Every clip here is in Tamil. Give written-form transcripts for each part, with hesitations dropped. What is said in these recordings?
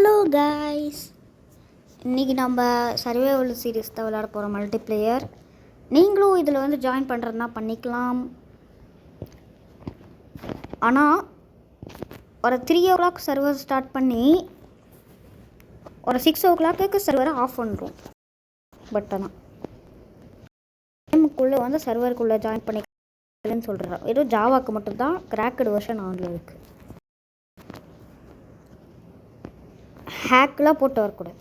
ஹலோ காய்ஸ், இன்றைக்கி நம்ம சர்வைவல் சீரீஸ் தான் விளையாட போகிறோம். மல்டிப்ளேயர். நீங்களும் இதில் வந்து ஜாயின் பண்ணுறதுனா பண்ணிக்கலாம். ஆனால் ஒரு 3 o'clock சர்வர் ஸ்டார்ட் பண்ணி ஒரு 6 o'clock சர்வரை ஆஃப் பண்ணுறோம். பட் ஆனால் டைமுக்குள்ளே வந்து சர்வருக்குள்ளே ஜாயின் பண்ணிக்கலன்னு சொல்கிறேன். வெறும் ஜாவாக்கு மட்டும்தான் கிராக்கடு வெர்ஷன் ஆனில் இருக்குது. ஹேக்கெலாம் போட்டு வரக்கூடாது.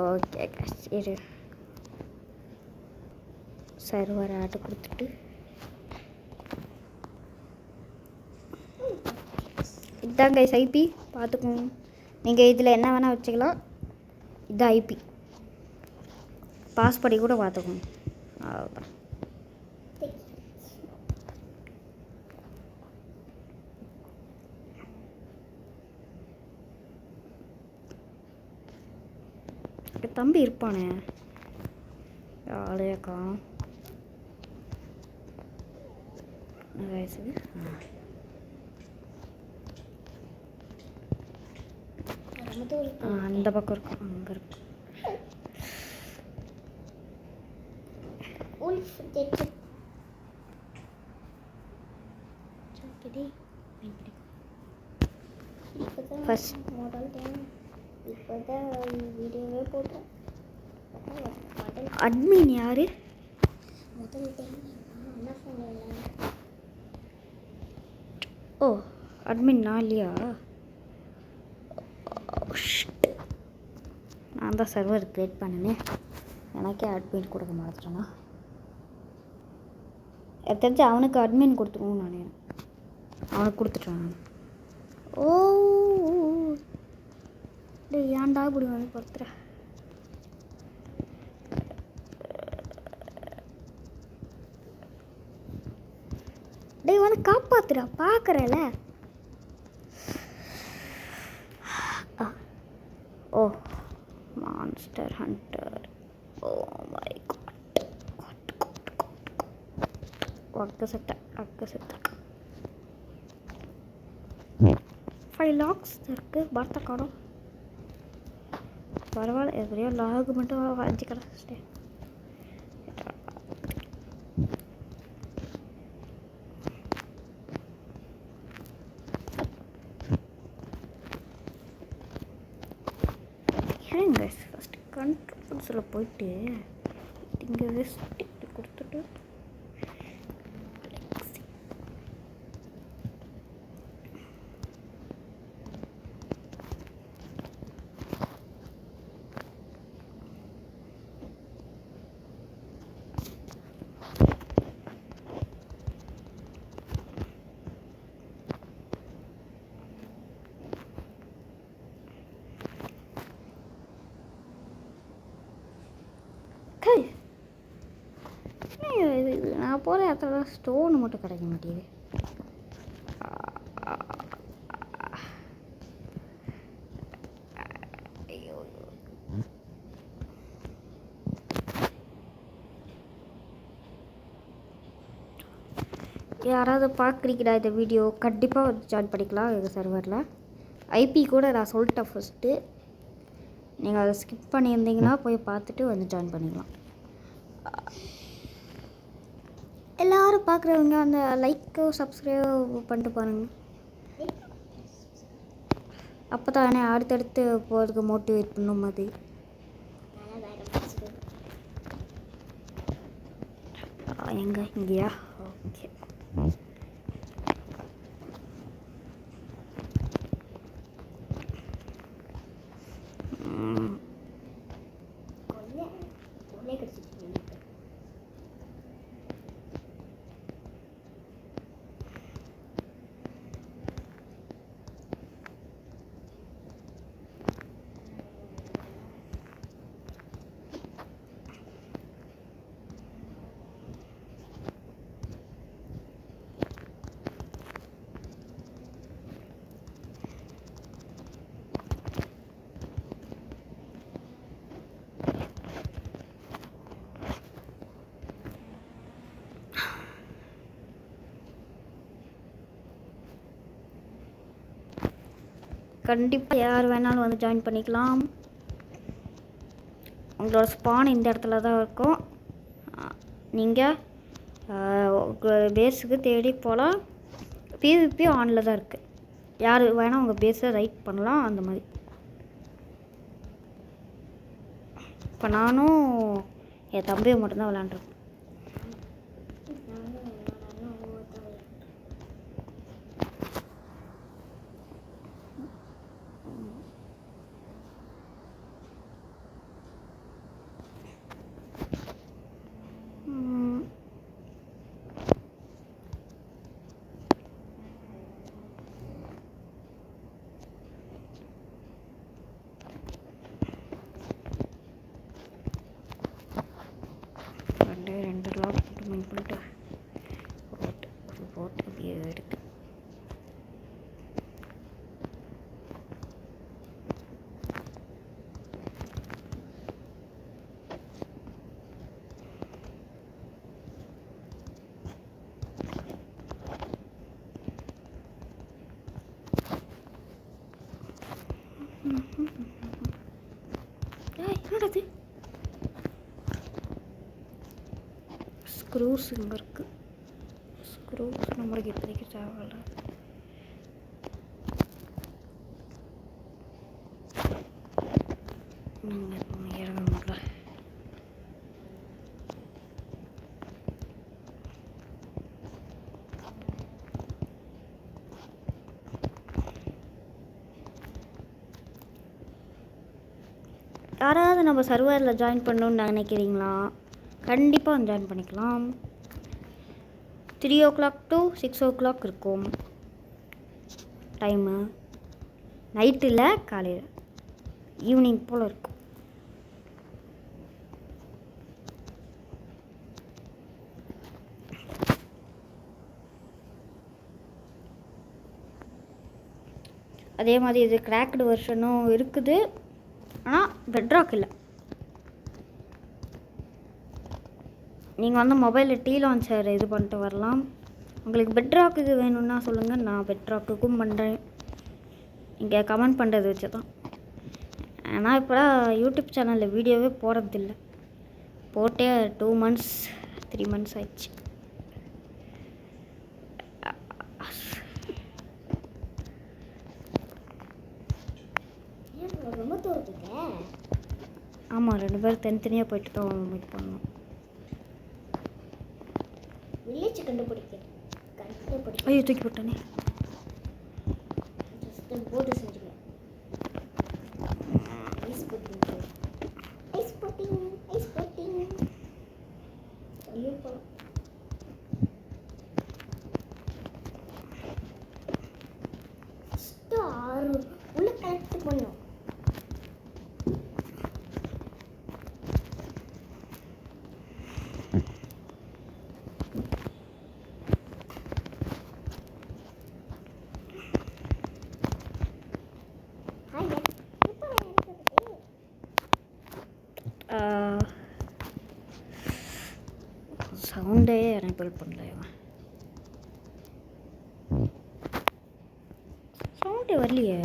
ஓகே இரு, சர்வர் ஆட் கொடுத்துட்டு இதுதான் கைஸ் ஐபி பார்த்துக்கோங்க. நீங்கள் இதில் என்ன வேணால் வச்சுக்கலாம். இதுதான் ஐபி. பாஸ்படி கூட பார்த்துக்கோங்க. அவ்வளோதான். தம்பி இருப்பானே, ஆளையா காணும். அந்த பக்கம் இருக்கும், அங்கே இருக்கும். ஃபர்ஸ்ட் இப்போதான் வீடியோவே போட்டேன். அட்மின் யாரு? ஓ, அட்மின் நான் இல்லையா? நான் தான் சர்வர் கிரியேட் பண்ணினேன். எனக்கே அட்மின் கொடுக்க மாட்டேன்னா. தெரிஞ்சு அவனுக்கு அட்மின் கொடுத்துருவோம். நான் அவனுக்கு கொடுத்துட்டேன். ஓ ஏன்டா இப்படி வந்து பொறுத்துற? டேய் வந்து காப்பாத்துறா, பார்க்குறல. Oh monster hunter. Oh my god. அக்க செட்ட 5 லாக்ஸ் இருக்குது. பார்த்த காடம் பரவாயில்ல. எப்படியோ லாக் மட்டும் வாங்கி கிடச்சிட்டேன். ஏங்க ஃபஸ்ட்டு கண்ட்ரோல்ஸில் போயிட்டு இங்கே வெஸ்ட் கொடுத்துட்டு நான் போகிற இடத்துல ஸ்டோன் மட்டும் கிடைக்க மாட்டேங்குது. யாராவது பார்க்குறீங்களா இந்த வீடியோ? கண்டிப்பாக ஜாயின் பண்ணிக்கலாம் எங்கள் சர்வரில். ஐபி கூட நான் சொல்லிட்டேன் ஃபஸ்ட்டு. நீங்கள் அதை ஸ்கிப் பண்ணியிருந்தீங்கன்னா போய் பார்த்துட்டு வந்து ஜாயின் பண்ணிக்கலாம். எல்லோரும் பார்க்குறவங்க அந்த லைக்கோ சப்ஸ்கிரைப் பண்ணிட்டு பாருங்கள். அப்போ தானே அடுத்தடுத்து போகிறதுக்கு மோட்டிவேட் பண்ணும் மாதிரி. எங்கே இங்கேயா? ஓகே. கண்டிப்பாக யார் வேணாலும் வந்து ஜாயின் பண்ணிக்கலாம். உங்களோட ஸ்பான் இந்த இடத்துல தான் இருக்கும். நீங்கள் பேஸுக்கு தேடி போகலாம். பிவிபி ஆனில் தான் இருக்குது. யார் வேணால் உங்கள் பேஸை ரைட் பண்ணலாம். அந்த மாதிரி இப்போ நானும் என் தம்பியை மட்டும்தான் விளாண்டுருக்கேன். ரெண்டு லாக் போட்டு மீன் பண்ணிட்டு போட்டு அப்படியே இருக்கு. என்னது ஸ்க்ரூஸ் இங்கே இருக்குது. ஸ்க்ரூஸ் நம்மளுக்கு இப்போதைக்கு தேவையில்லை. இறங்க முடியல. யாராவது நம்ம சர்வரில் ஜாயின் பண்ணணுன்னு நினைக்கிறீங்களா? கண்டிப்பாக வந்து ஜாயின் பண்ணிக்கலாம். 3 o'clock to 6 o'clock இருக்கும் டைமு. நைட்டில் காலையில் ஈவினிங் போல் இருக்கும். அதே மாதிரி இது கிராக்டு வெர்ஷனும் இருக்குது. ஆனால் பெட்ராக் இல்லை. நீங்கள் வந்து மொபைலில் டீ லான்ச்சர் இது பண்ணிட்டு வரலாம். உங்களுக்கு பெட்ராக் இது வேணும்னா சொல்லுங்கள், நான் பெட்ராக்குக்கும் பண்ணுறேன். இங்கே கமெண்ட் பண்ணுறது வச்சு தான். ஆனால் இப்போ யூடியூப் சேனலில் வீடியோவே போகிறதில்ல. போட்டே 2 months 3 months ஆயிடுச்சு. ஆமாம், 2 பேரும் தனித்தனியாக போயிட்டு தான் மீட் பண்ணணும். ஐயோ தூக்கி போட்டானே. உள்ள கனெக்ட் பண்ணும். சவுண்டே எனேபிள் பண்ணல. சவுண்டே வரலையே.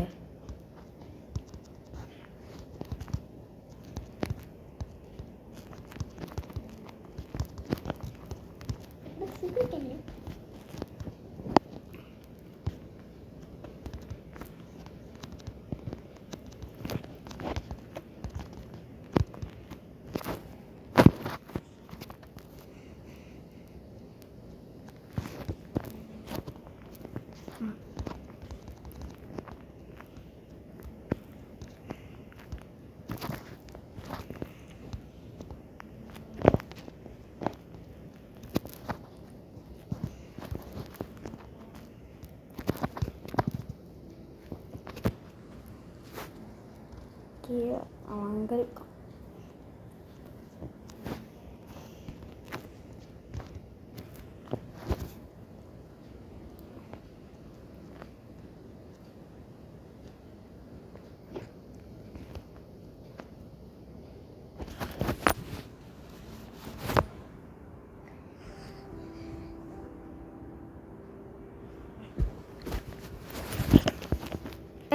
அவன் அங்கே இருக்கான்.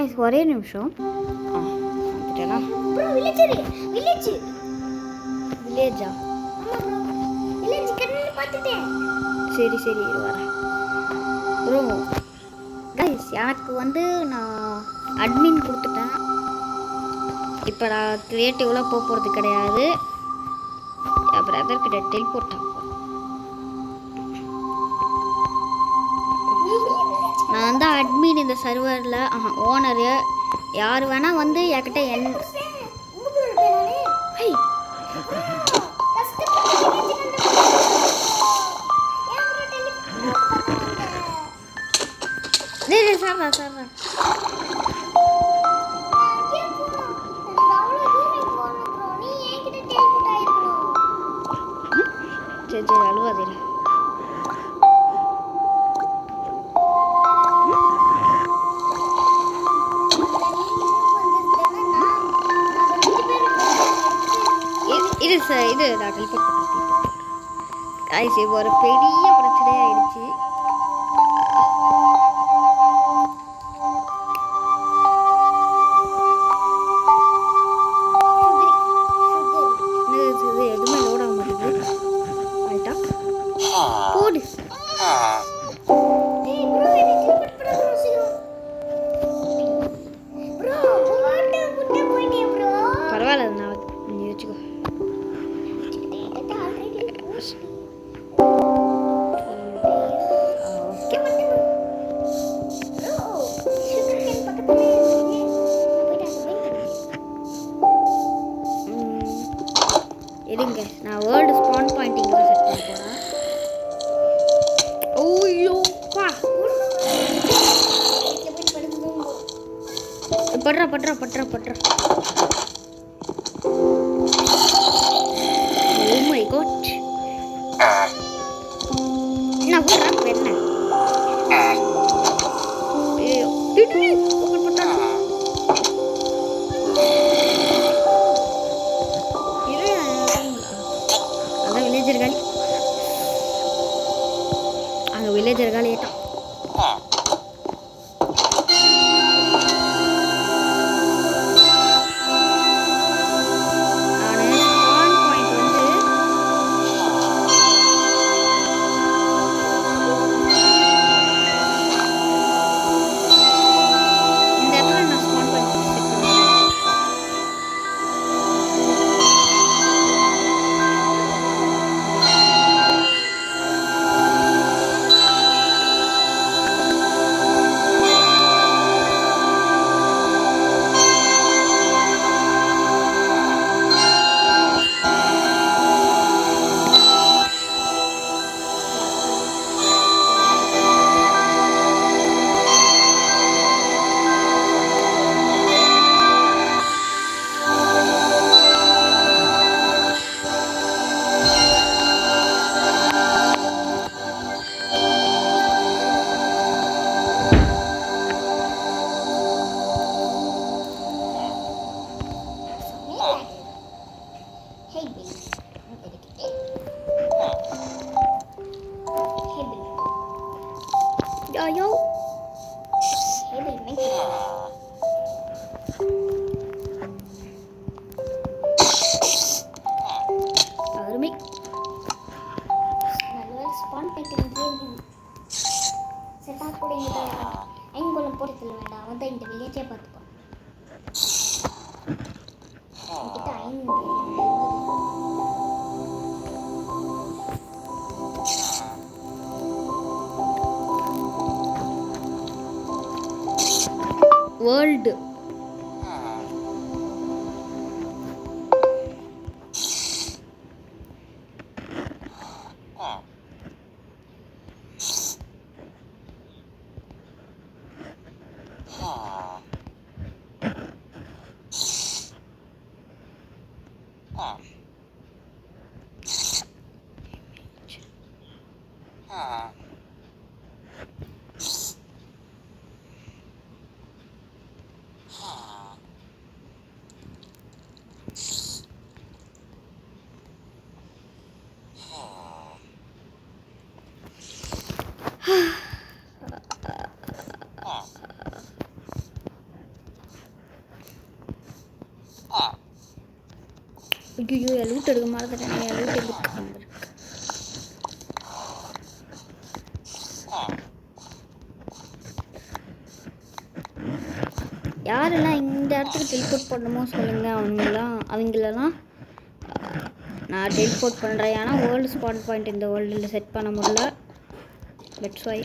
கைஸ் ஒரே நிமிஷம். வந்துட்டேனா? வில்லேஜா? சரி சரி இரு வரேன் ப்ரோ. கைஸ் எனக்கு வந்து நான் அட்மின் கொடுத்துட்டேன். இப்போ நான் க்ரியேட்டிவ்லாம் போகிறது கிடையாது. என் பிரதர் கிட்ட டெலிபோர்ட் ஆகும். நான் வந்து அட்மின் இந்த சர்வரில் ஓனரு. யார் வேணால் வந்து என்கிட்ட சார்ரா சார்ரா சரி சரி அழுவாதே. இது சார் இது நான் டெலிபோர்ட் பண்ணுறேன். கைஸ் இப்போ ஒரு பெரிய பிரச்சனையாயிடுச்சு. எதுவுமே லோட் ஆக மாட்டேங்குது. ரைட்டா போடு. பரவாயில்ல நான் நீ வச்சுக்கோ. இருங்க நான் வேர்ல்டு ஸ்பான் பாயிண்டிங் தான் செட் பண்ண போகிறேன். ஓய்யோப்பா பட்றா பட்றா பட்றா பட்றா. ஓ மை காட் நான் போடுறேன் என்ன ஐயோ பட்றா. அதான் வில்லேஜர் காலி. அங்கே வில்லேஜர் காலி ஏட்டான். Yo. அருமை. நல்ல ஸ்பான் பண்ணிட்டு செட்டா கூட ஐங்குள்ள போட்டு சொல்ல வேண்டாம். அவன் தான் இந்த வில்லேஜே பார்த்துக்கோ. என்கிட்ட 5 வேர்ல்டு ஐயோ லூட் எடுக்க மறந்துட்டேன். லூட் எடுக்க யாரெல்லாம் இந்த இடத்துக்கு டெலிபோர்ட் பண்ணணுமோ சொல்லுங்கள். அவங்களெல்லாம் நான் டெலிபோர்ட் பண்ணுறேன். ஏன்னா வேர்ல்டு ஸ்பாட் பாயிண்ட் இந்த வேர்ல்டில் செட் பண்ண முடியல. That's why.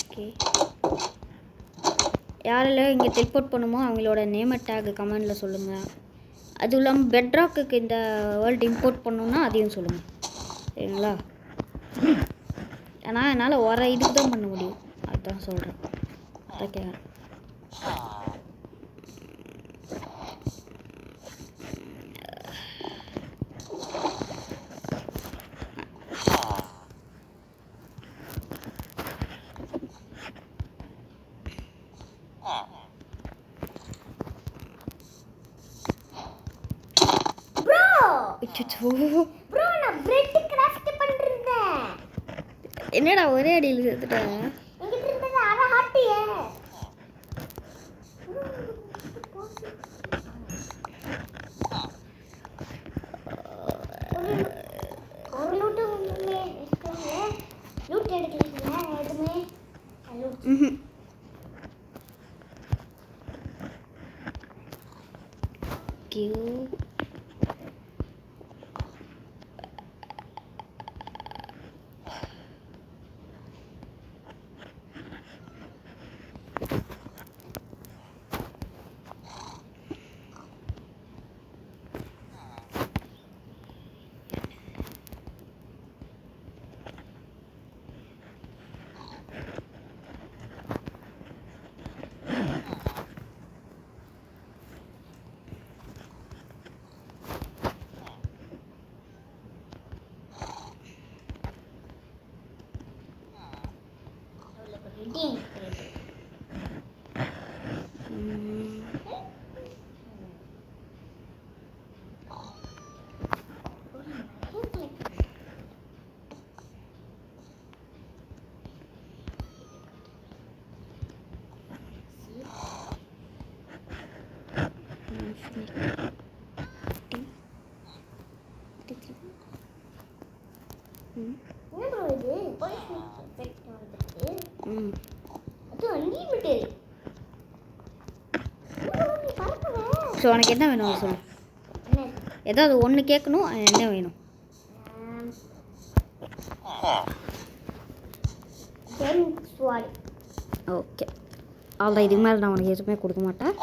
ஓகே, யாரெல்லாம் இங்கே டெலிபோர்ட் பண்ணுமோ அவங்களோட நேம் டேக் கமெண்டில் சொல்லுங்கள். அதுவும் இல்லாமல் பெட்ராக்குக்கு இந்த வேர்ல்டு இம்போர்ட் பண்ணணுன்னா அதையும் சொல்லுங்கள். சரிங்களா? ஏன்னா என்னால் ஒரு இதுக்கு தான் பண்ண முடியும். அதுதான் சொல்கிறேன். ஓகே, என்னடா ஒரே அடியில் சேர்த்துட்டேன். ஸோ உனக்கு என்ன வேணும் சொல்லு. ஏதாவது ஒன்று கேட்கணும். என்ன வேணும்? ஓகே, அவ்வளோதான். இதுக்கு மேலே நான் உனக்கு எதுவுமே கொடுக்க மாட்டேன்.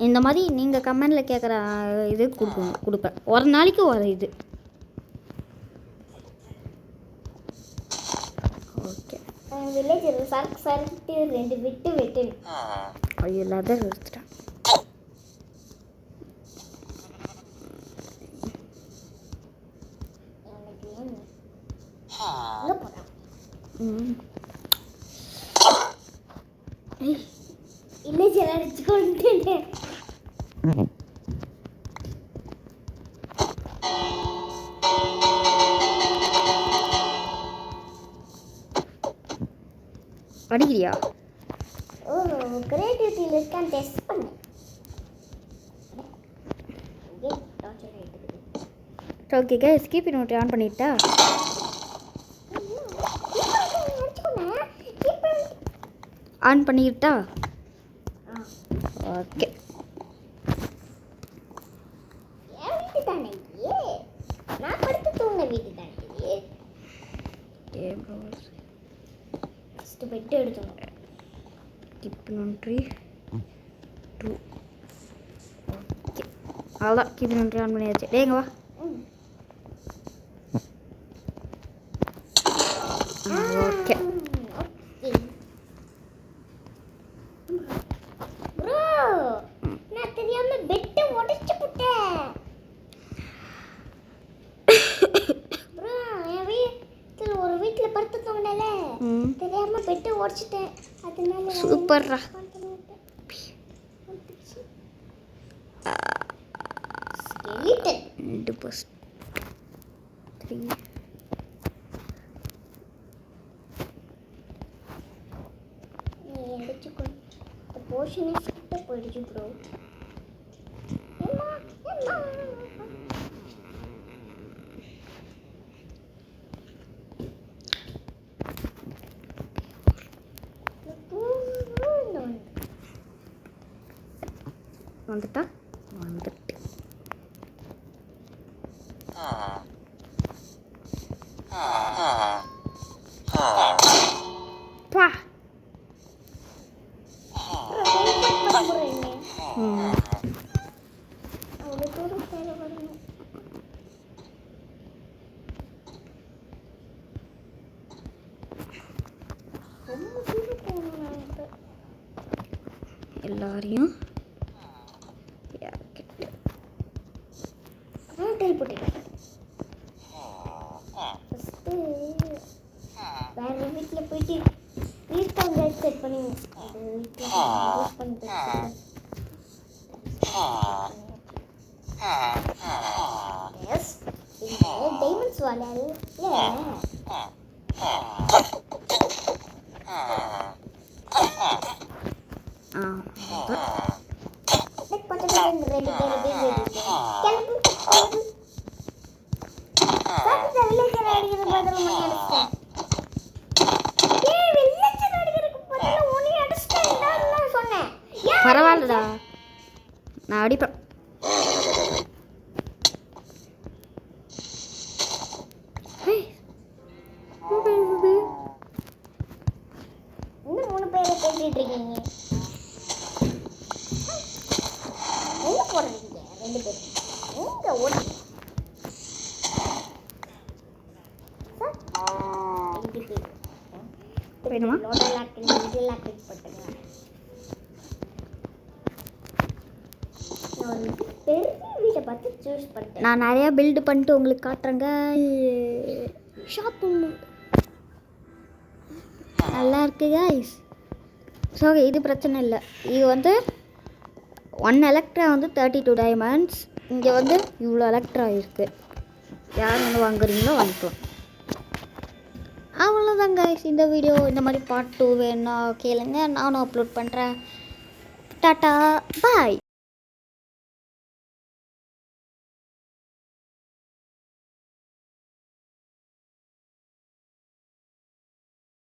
இந்த மாதிரி நீங்கள் கமெண்டில் கேட்குற இது கொடுப்பேன். ஒரு நாளைக்கு ஒரு இது. ஓகே, வில்லேஜ் சரக்கு 2 விட்டு வெட்டு. ஐயோ லெதர் எடுத்துட்டேன். வில்லேஜ் எல்லாம் அடிச்சுக்கொண்டு அடிக்கிறியா? ஓ, கிரியேட்டிவிட்டியில் இருக்கான்னு டெஸ்ட் பண்ணு. Okay guys, keep note on பண்ணிட்டா? ஆன் பண்ணிக்கிட்டா? ஓகே, என் வீட்டு தானே நான் படுத்து தூங்க வீட்டு தானே. ஃபஸ்ட்டு பெட்டு எடுத்துங்க. கீப் நோட்ரி ட்ரூ. ஓகே, அவ்வளோதான். கீப் நோட்ரி ஆன் பண்ணியாச்சு. டேங்க வா. ஓகே ப்ரோ, நான் தெரியாம பெட்டை உடைச்சு போட்டேன். ப்ரோ, என் வீட்டில் ஒரு வீட்டில் படுத்து தூங்கினால தெரியாம பெட்டை உடைச்சிட்டேன். அதனால சூப்பர்ரா. 3. நீ எந்திரிச்சுக்கோ. இந்த போர்ஷனே கிட்ட போயிடுச்சு ப்ரோ. வந்துட்டா வந்துட்டு பா அவ்வளோ தூரம் சேர வரணும். ரொம்ப தூரம் போகணும் நான் இப்போ. எல்லாரையும் யார்கிட்ட டெலிபோர்ட் ஃபஸ்ட்டு வேறு வீட்டில் போயிட்டு ரீஸ்பான் லைட் செட் பண்ணி அது வீட்டில் யூஸ் பண்ணிட்டு எஸ் டைமண்ட்ஸ் வாழை இல்லை பக்கத்தில் ரெண்டு பேர் கிளம்பி வில்லேஜர் அடிக்கிறது பதில் மணி அடிச்சிட்டேன். வில்லேஜர் அடிக்கிறதுக்கு பதில் உனி அடிச்சிட்டேன் சொன்னேன். பரவாயில்லடா நான் அடிப்பேன். இன்னும் 3 பேரை பேசிட்டு இருக்கீங்க. எங்க போறீங்க 2 பேர்? எங்க ஓடி? வேணுமா? லோடல் ஆக்டிங் பண்ணுங்க. நான் ஒரு பெரிய வீட்டை பார்த்து சூஸ் பண்ணிட்டேன். நான் நிறையா பில்டு பண்ணிட்டு உங்களுக்கு காட்டுறேங்க. ஷாப் நல்லா இருக்கு கைஸ். ஸோ இது பிரச்சனை இல்லை. இது வந்து 1 எலக்ட்ரா வந்து 32 டைமண்ட்ஸ். இங்கே வந்து இவ்வளோ எலக்ட்ரா இருக்குது. யார் வந்து வாங்குறீங்களோ வாங்கிக்கலாம். அவ்வளோதான் கைஸ். இந்த வீடியோ இந்த மாதிரி பார்ட் 2 வேணும்னா கேளுங்க, நானும் அப்லோட் பண்ணுறேன். டாட்டா பாய்.